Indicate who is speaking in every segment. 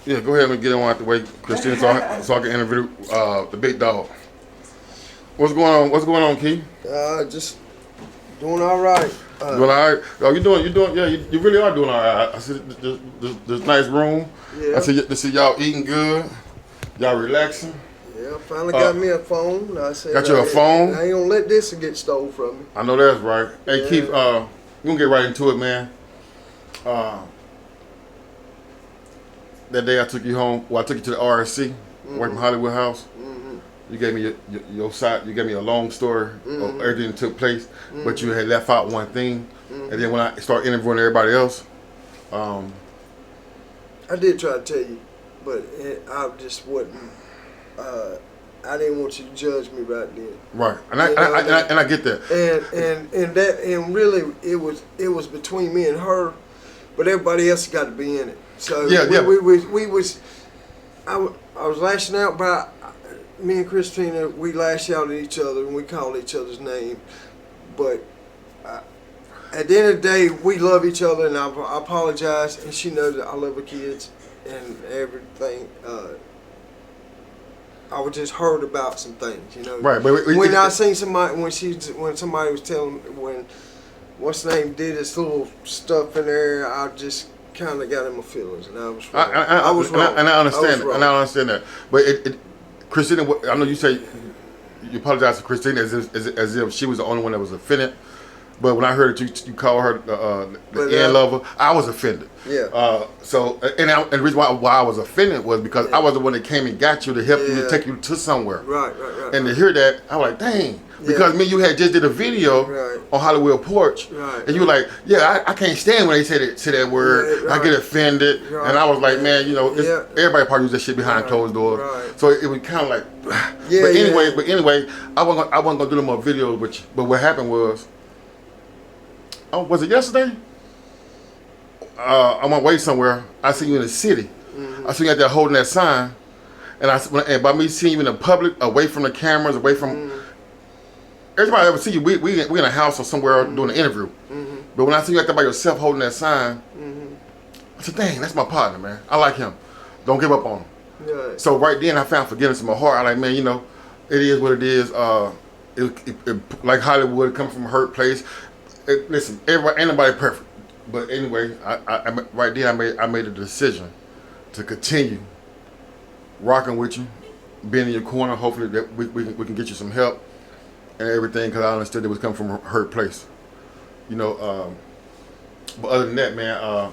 Speaker 1: Yeah, go ahead and get on out the way, Christina, so I can interview the big dog. What's going on? What's going on, Key?
Speaker 2: Just doing all right.
Speaker 1: Doing all right? Oh, you doing? Yeah, you really are doing all right. I see this nice room.
Speaker 2: Yeah.
Speaker 1: I see y'all eating good. Y'all relaxing.
Speaker 2: Yeah, finally got me a phone. I said,
Speaker 1: Got you a phone?
Speaker 2: I ain't gonna let this get stolen from me.
Speaker 1: I know that's right. Hey,
Speaker 2: Yeah.
Speaker 1: Keith, we're gonna get right into it, man. That day I took you home. Well, I took you to the RSC, away from Hollywood House. You gave me your side. You gave me a long story of everything that took place, but you had left out one thing. And then when I started interviewing everybody else,
Speaker 2: I did try to tell you, but I just wasn't. I didn't want you to judge me right then.
Speaker 1: right, and I get that.
Speaker 2: And really, it was between me and her, but everybody else got to be in it. So I was lashing out, but me and Christina, we lash out at each other and we call each other's name. But at the end of the day, we love each other, and I apologize, and she knows that I love her kids and everything. I was just heard about some things, you know.
Speaker 1: Right, but
Speaker 2: when I seen somebody, when somebody was telling when what's the name did this little stuff in there, I just kind of got in my feelings, and I was wrong. I was wrong,
Speaker 1: and I understand, and I understand that. But Christina, I know you say you apologize to Christina as if she was the only one that was offended. But when I heard that you call her the end lover, I was offended.
Speaker 2: Yeah.
Speaker 1: And the reason why I was offended was because I was the one that came and got you to help you to take you to somewhere.
Speaker 2: Right.
Speaker 1: And to hear that, I was like, dang. Because me and you had just did a video on Hollywood Porch, and you were like, yeah, I can't stand when they say that word. I get offended, and I was like, man, you know, everybody probably use that shit behind closed doors.
Speaker 2: Right.
Speaker 1: So it was kind of like, but anyway, I wasn't gonna do no more videos with you. But what happened was, was it yesterday? On my way somewhere, I seen you in the city. I seen you out there holding that sign, and by me seeing you in the public, away from the cameras, away from. Everybody ever see you, we in a house or somewhere doing an interview. But when I see you out there by yourself holding that sign, I said, dang, that's my partner, man. I like him. Don't give up on him.
Speaker 2: Yeah.
Speaker 1: So right then I found forgiveness in my heart. I like, man, you know, it is what it is. Like Hollywood, coming from a hurt place. Listen, ain't nobody perfect. But anyway, I right then I made a decision to continue rocking with you, being in your corner. Hopefully that we can get you some help and everything, because I understood it was coming from a hurt place. You know, but other than that, man,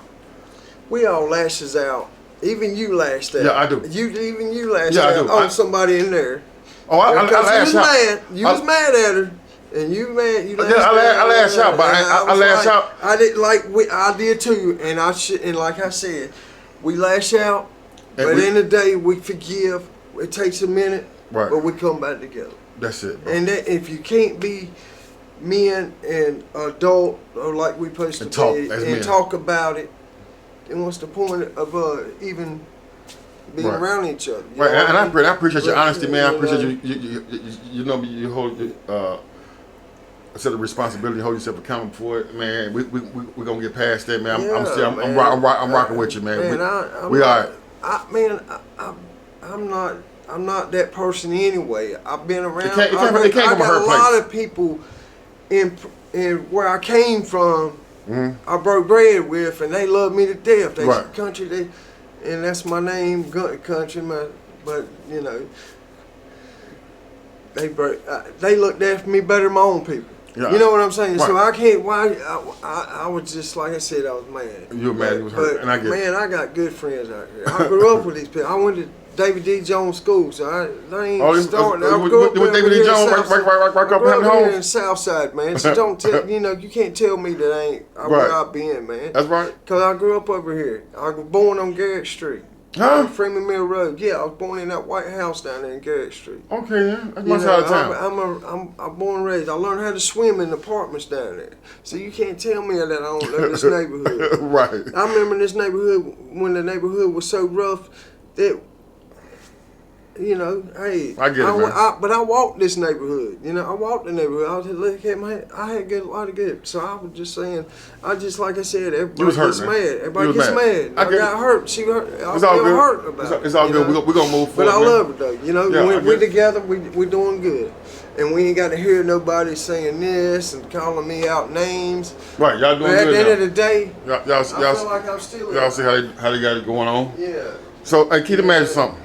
Speaker 2: we all lashes out. Even you lashed out.
Speaker 1: Yeah, I do.
Speaker 2: Even you lashed
Speaker 1: I
Speaker 2: out
Speaker 1: do.
Speaker 2: on somebody in there.
Speaker 1: Oh, I lash out.
Speaker 2: Mad. You was mad at her, and you mad. You lashed out.
Speaker 1: I lash out, but I lash out.
Speaker 2: I did I did too, and and like I said, we lash out, but in the day we forgive. It takes a minute, but we come back together.
Speaker 1: That's it, bro.
Speaker 2: And that, if you can't be men and adult, or like we supposed to be, and talk about it, then what's the point of even being around each other?
Speaker 1: Right, and I appreciate your honesty, man. I appreciate you know, you hold a set of responsibility, hold yourself accountable for it, man. We're gonna get past that, man. I'm rocking with you, man. We are.
Speaker 2: I'm not that person anyway. I've been around.
Speaker 1: It came from a hurt place.
Speaker 2: A lot of people in where I came from. I broke bread with, and they love me to death. They country, and that's my name, country. But you know, they looked after me better than my own people. Yeah. You know what I'm saying? Right. So I can't. I was just like I said, I was mad.
Speaker 1: You were mad. You was hurt, and I get it.
Speaker 2: Man, I got good friends out here. I grew up with these people. I went to David D. Jones School, so I ain't starting. I grew up
Speaker 1: with David D. Jones, right up in home.
Speaker 2: In the South Side, man. So don't tell, you can't tell me that I ain't where I been, man.
Speaker 1: That's right.
Speaker 2: Cause I grew up over here. I was born on Garrett Street. Freeman Mill Road. Yeah, I was born in that white house down there in Garrett Street.
Speaker 1: Okay, yeah. That's my side of town.
Speaker 2: I'm born and raised. I learned how to swim in apartments down there. So you can't tell me that I don't know this neighborhood.
Speaker 1: Right.
Speaker 2: I remember this neighborhood when the neighborhood was so rough that you know, hey,
Speaker 1: I get it, man.
Speaker 2: but I walked this neighborhood. You know, I walked the neighborhood. I was look at my, I had a lot of good. So I was just saying, like I said, everybody
Speaker 1: was hurt,
Speaker 2: gets
Speaker 1: man.
Speaker 2: mad. Everybody
Speaker 1: You was
Speaker 2: gets
Speaker 1: mad.
Speaker 2: mad.
Speaker 1: I
Speaker 2: I
Speaker 1: get
Speaker 2: got
Speaker 1: it.
Speaker 2: hurt. She hurt. I
Speaker 1: It's all
Speaker 2: feel
Speaker 1: good.
Speaker 2: hurt about
Speaker 1: It's all
Speaker 2: it,
Speaker 1: good.
Speaker 2: you know?
Speaker 1: We're gonna move
Speaker 2: But
Speaker 1: forward,
Speaker 2: I
Speaker 1: man.
Speaker 2: love her though. You know,
Speaker 1: Yeah, I
Speaker 2: we
Speaker 1: get it.
Speaker 2: together. We doing good, and we ain't got to hear nobody saying this and calling me out names.
Speaker 1: Right, y'all doing
Speaker 2: But at the
Speaker 1: good
Speaker 2: end of
Speaker 1: now.
Speaker 2: the day,
Speaker 1: Y'all
Speaker 2: I feel like I'm still.
Speaker 1: y'all see how they got it going on.
Speaker 2: Yeah.
Speaker 1: So, hey, Keith, let me ask you something.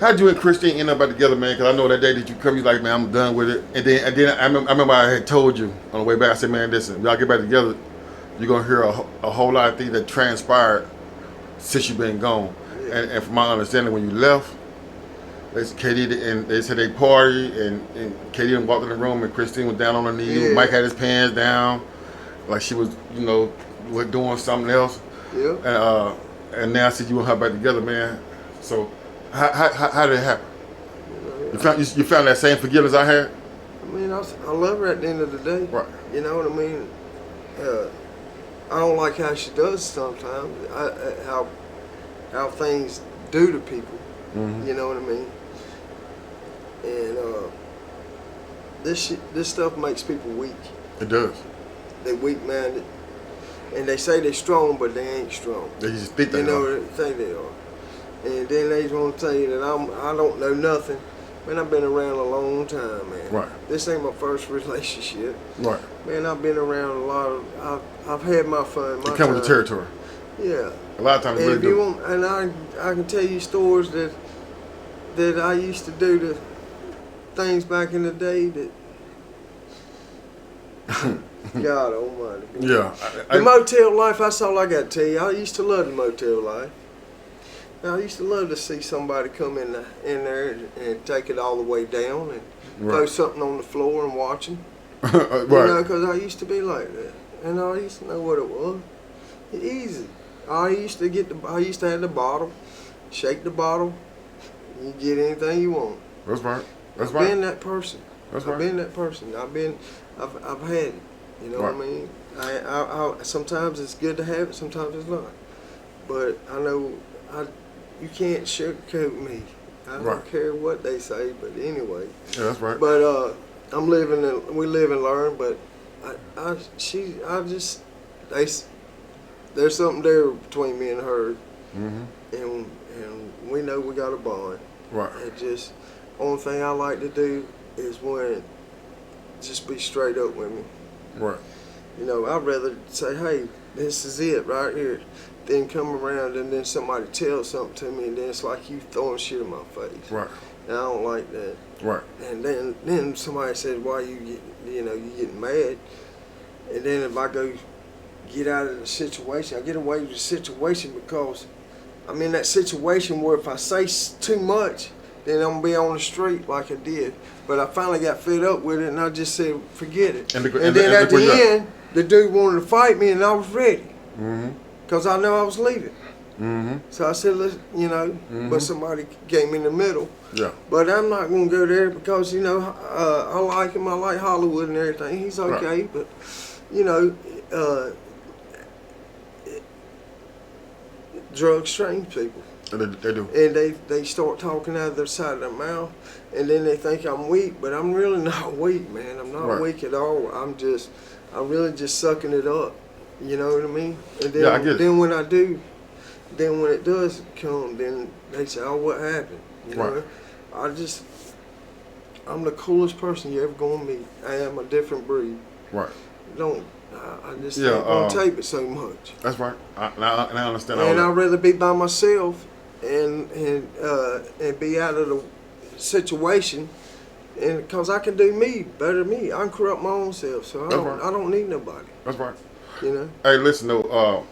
Speaker 1: How'd you and Christine end up back together, man? Because I know that day that you come, you like, man, I'm done with it. And then I remember I had told you on the way back, I said, man, listen, if y'all get back together, you're going to hear a whole lot of things that transpired since you've been gone.
Speaker 2: Yeah.
Speaker 1: And from my understanding, when you left, Katie and they said they party, and Katie walked in the room, and Christine was down on her knees.
Speaker 2: Yeah.
Speaker 1: Mike had his pants down, like she was, was doing something else.
Speaker 2: Yeah.
Speaker 1: And now I see you and her back together, man. So how did it happen? You found that same forgiveness I had?
Speaker 2: I mean, I love her at the end of the day.
Speaker 1: Right.
Speaker 2: You know what I mean? I don't like how she does sometimes. How things do to people.
Speaker 1: Mm-hmm.
Speaker 2: You know what I mean? And this stuff makes people weak.
Speaker 1: It does.
Speaker 2: They weak-minded, and they say they're strong, but they ain't strong.
Speaker 1: They just think they
Speaker 2: You know,
Speaker 1: are.
Speaker 2: they think they are. And then they want to tell you that I don't know nothing. Man, I've been around a long time, man.
Speaker 1: Right.
Speaker 2: This ain't my first relationship.
Speaker 1: Right.
Speaker 2: Man, I've been around a lot of. I've had my fun. My
Speaker 1: It comes with
Speaker 2: time.
Speaker 1: the territory.
Speaker 2: Yeah.
Speaker 1: A lot of times it
Speaker 2: And
Speaker 1: really
Speaker 2: if you
Speaker 1: do.
Speaker 2: want, and I can tell you stories that I used to do the things back in the day that. God Almighty.
Speaker 1: Yeah.
Speaker 2: The motel life, that's all I got to tell you. I used to love the motel life. I used to love to see somebody come in there and take it all the way down and throw
Speaker 1: Right.
Speaker 2: something on the floor and watch them.
Speaker 1: Right.
Speaker 2: You know, because I used to be like that. And I used to know what it was. Easy. I used to have the bottle, shake the bottle, you get anything you want.
Speaker 1: That's right. That's
Speaker 2: I've
Speaker 1: right.
Speaker 2: been that person.
Speaker 1: That's
Speaker 2: I've
Speaker 1: right.
Speaker 2: been that person. I've had it. You know what I mean? I sometimes it's good to have it, sometimes it's not. But I know you can't sugarcoat me. I don't
Speaker 1: Right.
Speaker 2: care what they say, but anyway.
Speaker 1: Yeah, that's right.
Speaker 2: But we live and learn. But there's something there between me and her,
Speaker 1: Mm-hmm.
Speaker 2: and we know we got a bond.
Speaker 1: Right.
Speaker 2: It just only thing I like to do is just be straight up with me.
Speaker 1: Right.
Speaker 2: You know, I'd rather say, hey, this is it right here, than come around and then somebody tells something to me and then it's like you throwing shit in my face.
Speaker 1: Right.
Speaker 2: And I don't like that.
Speaker 1: Right.
Speaker 2: And then somebody says, why you getting mad? And then if I go get out of the situation, I get away with the situation because I'm in that situation where if I say too much, then I'm gonna be on the street like I did. But I finally got fed up with it, and I just said, forget it. And then at the end, the dude wanted to fight me, and I was ready,
Speaker 1: Mm-hmm.
Speaker 2: because I know I was leaving.
Speaker 1: Mm-hmm.
Speaker 2: So I said, but somebody came in the middle.
Speaker 1: Yeah.
Speaker 2: But I'm not gonna go there because I like him. I like Hollywood and everything. He's okay,
Speaker 1: Right.
Speaker 2: but drugs change people.
Speaker 1: They do.
Speaker 2: And they start talking out of their side of their mouth, and then they think I'm weak, but I'm really not weak, man. I'm not
Speaker 1: Right.
Speaker 2: weak at all. I'm really just sucking it up. You know what I mean? And then,
Speaker 1: Yeah, I get it.
Speaker 2: then when it does come, then they say, oh, what happened? You know? I'm the coolest person you ever gonna meet. I am a different breed.
Speaker 1: Right.
Speaker 2: I just
Speaker 1: Yeah,
Speaker 2: ain't gonna take it so much.
Speaker 1: That's right. I understand all
Speaker 2: And
Speaker 1: that.
Speaker 2: I'd rather be by myself and be out of the situation, and because I can do me better than me. I can corrupt my own self, so
Speaker 1: That's right.
Speaker 2: I don't need nobody.
Speaker 1: That's right.
Speaker 2: You know.
Speaker 1: Hey, listen though.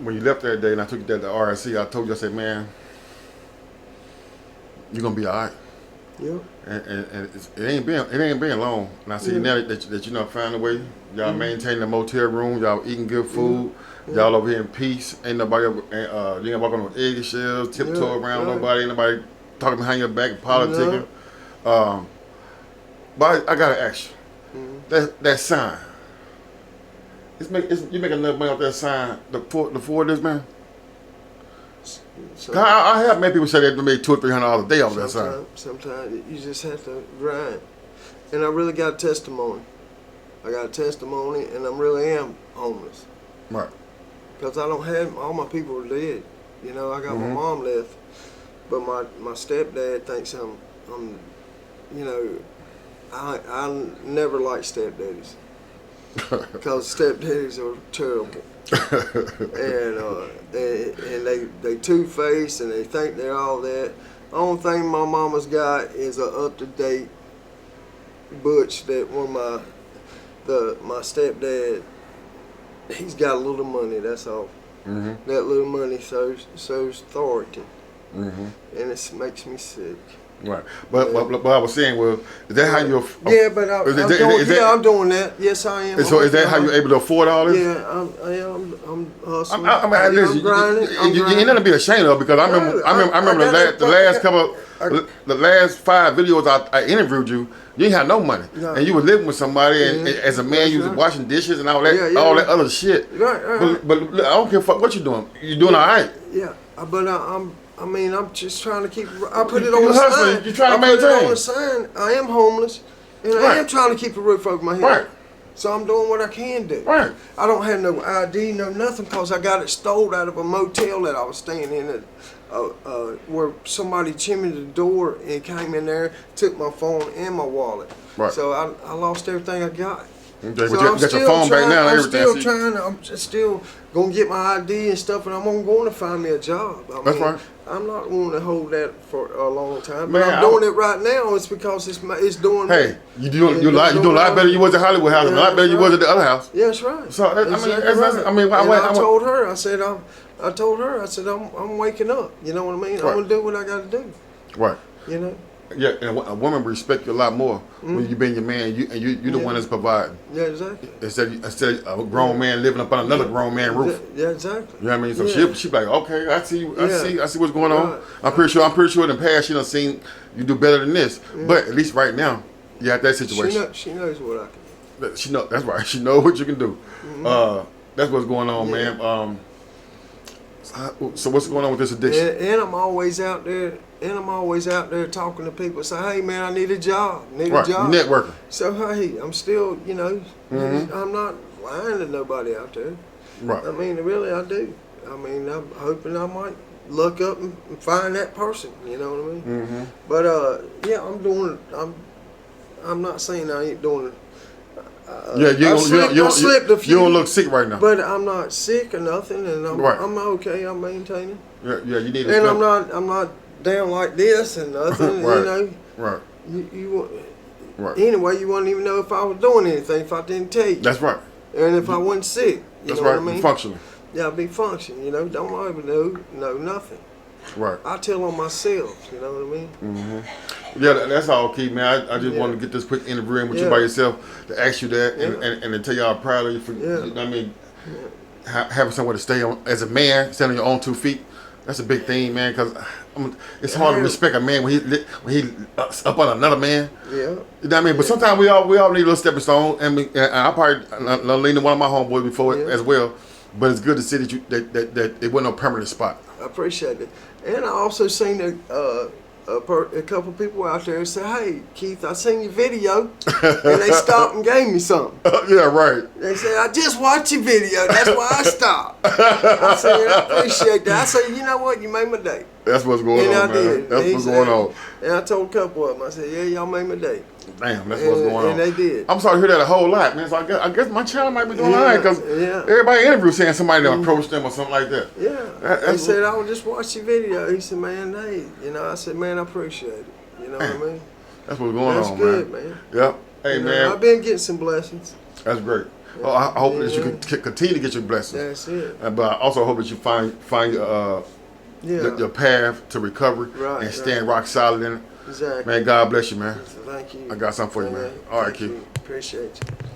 Speaker 1: When you left that day and I took you to the RSC, I told you, I said, man, you're gonna be all right.
Speaker 2: Yeah.
Speaker 1: And it ain't been long. And I see now that you know found a way. Y'all maintaining the motel room. Y'all eating good food. Y'all over here in peace. Ain't nobody you ain't walking on eggshells, tiptoe around nobody. Ain't nobody talking behind your back, politicking. But I gotta ask you, that sign. You making enough money off that sign to afford this, man?
Speaker 2: homeless. So,
Speaker 1: I have made people say they made $200 or $300 a day off that side.
Speaker 2: Sometimes you just have to grind. And I really got a testimony. I got a testimony, and I really am homeless.
Speaker 1: Right.
Speaker 2: Because I don't have, all my people are dead. You know, I got my mom left, but my stepdad thinks I'm you know, I never liked stepdaddies. Because stepdaddies are terrible. and they two-faced, and they think they're all that. The only thing my mama's got is a up-to-date butch that my stepdad, he's got a little money, that's all. That little money shows authority. And it makes me sick.
Speaker 1: Right, but I was saying, well, is that how you?
Speaker 2: Yeah, but I'm doing that. Yes, I am.
Speaker 1: So is that how you're able to afford all this?
Speaker 2: Yeah, I'm hustling.
Speaker 1: I'm grinding. You ain't nothing to be ashamed of, because I remember the last 5 videos I interviewed you. You ain't had no money, and you were living with somebody, and as a man, you was washing dishes and all that, that other shit.
Speaker 2: Right.
Speaker 1: But I don't care what you doing. You doing all right.
Speaker 2: Yeah, but I'm just trying to keep. I put it on the sign.
Speaker 1: You're trying to maintain.
Speaker 2: I put it on the sign. I am homeless, and I am trying to keep a roof over my head.
Speaker 1: Right.
Speaker 2: So I'm doing what I can do.
Speaker 1: Right.
Speaker 2: I don't have no ID, no nothing, because I got it stole out of a motel that I was staying in, where somebody chimneyed the door and came in there, took my phone and my wallet.
Speaker 1: Right.
Speaker 2: So I lost everything I got.
Speaker 1: Okay, so you got your phone back now and everything.
Speaker 2: I'm still gonna get my ID and stuff, and I'm going to find me a job.
Speaker 1: That's right.
Speaker 2: I'm not going to hold that for a long time,
Speaker 1: Man,
Speaker 2: but I'm doing it right now. It's because it's doing.
Speaker 1: Hey, you doing a lot better than you was at Hollywood House, and a lot better than you was at the other house.
Speaker 2: Yeah, that's right.
Speaker 1: So
Speaker 2: I told her, I said, I'm waking up. You know what I mean? I'm gonna do what I got to do.
Speaker 1: Right.
Speaker 2: You know.
Speaker 1: Yeah, and a woman will respect you a lot more when you being your man, you're the one that's providing.
Speaker 2: Yeah, exactly.
Speaker 1: Instead of a grown man living up on another grown man roof.
Speaker 2: Yeah, exactly.
Speaker 1: You know what I mean? So she be like, okay, I see what's going on. I'm pretty sure in the past she done seen you do better than this. But at least right now, you have that situation.
Speaker 2: She knows what I can do.
Speaker 1: She know that's right. She knows what you can do. That's what's going on, man. So what's going on with this addiction?
Speaker 2: And I'm always out there. And I'm always out there talking to people. Say, hey man, I need a job. A job.
Speaker 1: Networking.
Speaker 2: So hey, I'm still, you know, I'm not lying to nobody out there.
Speaker 1: Right.
Speaker 2: I mean, really, I do. I mean, I'm hoping I might look up and find that person. You know what I mean? But yeah, I'm not saying I ain't doing it.
Speaker 1: I slipped a few. You don't look sick right now.
Speaker 2: But I'm not sick or nothing, and I'm okay. I'm maintaining.
Speaker 1: Yeah, you need to.
Speaker 2: And I'm not down like this and nothing.
Speaker 1: Right.
Speaker 2: You know.
Speaker 1: Right.
Speaker 2: Anyway, you wouldn't even know if I was doing anything if I didn't tell you.
Speaker 1: That's right.
Speaker 2: And if I wasn't sick, you know what I mean?
Speaker 1: Functioning.
Speaker 2: Yeah, I'd be functioning. You know, don't even know nothing.
Speaker 1: Right.
Speaker 2: I tell on myself. You know what I mean?
Speaker 1: Yeah, that's all, Keith, man. I just wanted to get this quick interview in with you by yourself to ask you that and to tell you how proud of you for, you know what I mean, having somewhere to stay on as a man, standing on your own 2 feet. That's a big thing, man, because it's hard to respect a man when he up on another man.
Speaker 2: Yeah.
Speaker 1: You know what I mean? But sometimes we all need a little stepping stone, and I probably leaned to one of my homeboys before as well. But it's good to see that it wasn't no permanent spot.
Speaker 2: I appreciate it. And I also seen a couple people out there say, hey, Keith, I seen your video. And they stopped and gave me something.
Speaker 1: Yeah, right.
Speaker 2: They said, I just watched your video. That's why I stopped. I said, I appreciate that. I said, you know what? You made my day.
Speaker 1: That's what's going on, man.
Speaker 2: Did.
Speaker 1: That's what's going on.
Speaker 2: And I told a couple of them, I said, yeah, y'all made my day.
Speaker 1: Damn, that's what's going on.
Speaker 2: And they did.
Speaker 1: I'm sorry to hear that a whole lot, man. So I guess my channel might be doing all right, because everybody interviews saying somebody that approached them or something like that.
Speaker 2: Yeah. They said, I would just watch your video. He said, man, hey. You know, I said, man, I appreciate it. You know what I mean?
Speaker 1: That's what's going on, man.
Speaker 2: That's good, man.
Speaker 1: Yeah. Hey, man.
Speaker 2: I've been getting some blessings.
Speaker 1: That's great. Oh, I hope that you can continue to get your blessings.
Speaker 2: That's it.
Speaker 1: But I also hope that you find your path to recovery and stand rock solid in it.
Speaker 2: Exactly.
Speaker 1: Man, God bless you, man.
Speaker 2: Thank you.
Speaker 1: I got something for you, man. All right, Keith.
Speaker 2: Appreciate you.